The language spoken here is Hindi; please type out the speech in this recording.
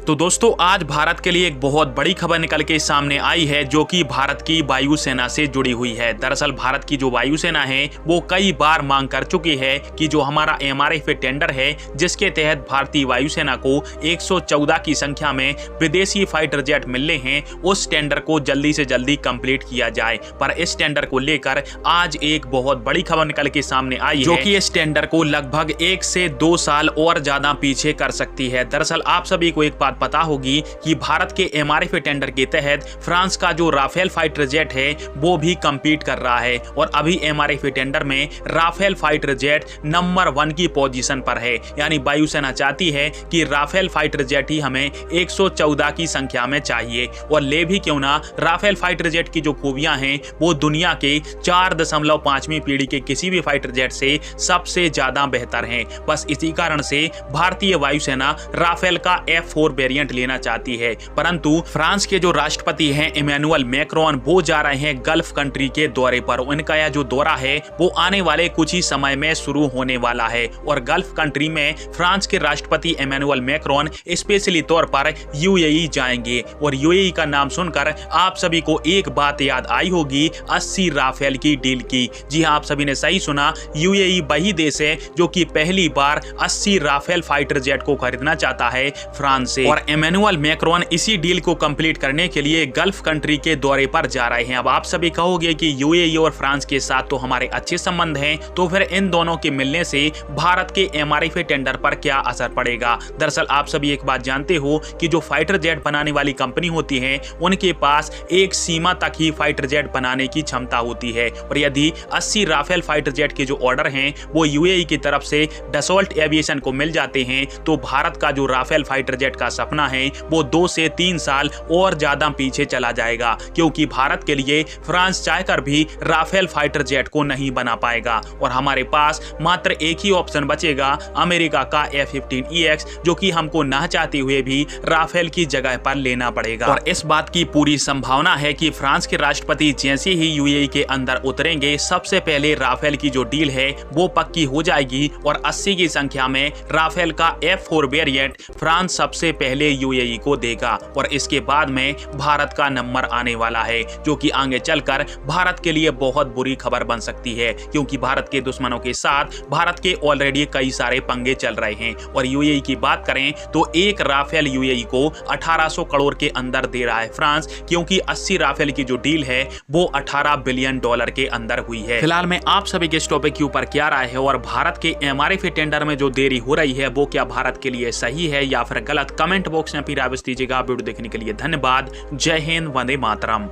तो दोस्तों आज भारत के लिए एक बहुत बड़ी खबर निकल के सामने आई है जो कि भारत की वायुसेना से जुड़ी हुई है। दरअसल भारत की जो वायुसेना है वो कई बार मांग कर चुकी है कि जो हमारा MRF टेंडर है जिसके तहत भारतीय वायुसेना को 114 की संख्या में विदेशी फाइटर जेट मिलने हैं, उस टेंडर को जल्दी से जल्दी कंप्लीट किया जाए। पर इस टेंडर को लेकर आज एक बहुत बड़ी खबर निकल के सामने आई है जो कि इस टेंडर को लगभग 1 से 2 साल और ज्यादा पीछे कर सकती है। दरअसल आप सभी को एक बात पता होगी कि भारत के MRF टेंडर के तहत फ्रांस का जो राफेल फाइटर जेट है वो भी कंपीट कर रहा है और अभी MRF टेंडर में राफेल फाइटर जेट नंबर 1 की पोजीशन पर है। यानी वायुसेना चाहती है कि राफेल फाइटर जेट ही हमें 114 की संख्या में चाहिए और ले भी क्यों ना, राफेल फाइटर जेट की जो खूबियां हैं वो दुनिया के 4.5वीं पीढ़ी के किसी भी फाइटर जेट से सबसे ज्यादा बेहतर हैं। बस इसी कारण से भारतीय वायुसेना राफेल का F4 वेरिएंट लेना चाहती है। परंतु फ्रांस के जो राष्ट्रपति हैं इमैनुअल मैक्रोन वो जा रहे हैं गल्फ कंट्री के दौरे पर। उनका यह जो दौरा है वो आने वाले कुछ ही समय में शुरू होने वाला है और गल्फ कंट्री में फ्रांस के राष्ट्रपति इमैनुअल मैक्रोन स्पेशली तौर पर UAE जाएंगे और UAE का नाम सुनकर आप सभी को एक बात याद आई होगी, 80 राफेल की डील की। जी हाँ, आप सभी ने सही सुना, UAE वही देश है जो कि पहली बार 80 राफेल फाइटर जेट को खरीदना चाहता है फ्रांस से और इमैनुअल मैक्रोन इसी डील को कंप्लीट करने के लिए गल्फ कंट्री के दौरे पर जा रहे हैं। अब आप सभी कहोगे कि UAE और फ्रांस के साथ तो हमारे अच्छे संबंध हैं, तो फिर इन दोनों के मिलने से भारत के MRF टेंडर पर क्या असर पड़ेगा। दरअसल आप सभी एक बात जानते हो कि जो फाइटर जेट बनाने वाली कंपनी होती है उनके पास एक सीमा तक ही फाइटर जेट बनाने की क्षमता होती है और यदि 80 राफेल फाइटर जेट के जो ऑर्डर हैं वो UAE की तरफ से डसॉल्ट एविएशन को मिल जाते हैं तो भारत का जो राफेल फाइटर जेट का सपना है वो 2 से 3 साल और ज्यादा पीछे चला जाएगा, क्योंकि भारत के लिए फ्रांस चाहकर भी राफेल फाइटर जेट को नहीं बना पाएगा और हमारे पास मात्र एक ही ऑप्शन बचेगा, अमेरिका का F-15EX, जो कि हमको ना चाहते हुए भी राफेल की जगह पर लेना पड़ेगा। और इस बात की पूरी संभावना है कि फ्रांस के राष्ट्रपति जैसे ही UAE के अंदर उतरेंगे सबसे पहले राफेल की जो डील है वो पक्की हो जाएगी और 80 की संख्या में राफेल का F4 वेरिएंट फ्रांस सबसे पहले UAE को देगा और इसके बाद में भारत का नंबर आने वाला है, जो कि आगे चलकर भारत के लिए बहुत बुरी खबर बन सकती है, क्योंकि भारत के दुश्मनों के साथ भारत के ऑलरेडी कई सारे पंगे चल रहे हैं। और UAE की बात करें तो एक राफेल UAE को 1800 करोड़ के अंदर दे रहा है फ्रांस, क्योंकि 80 राफेल की जो डील है वो $18 बिलियन के अंदर हुई है। फिलहाल में आप सभी के इस टॉपिक के ऊपर क्या राय है और भारत के MRF टेंडर में जो देरी हो रही है वो क्या भारत के लिए सही है या फिर गलत, कमेंट बॉक्स में फिर आवाज दीजिएगा। वीडियो देखने के लिए धन्यवाद। जय हिंद, वंदे मातरम।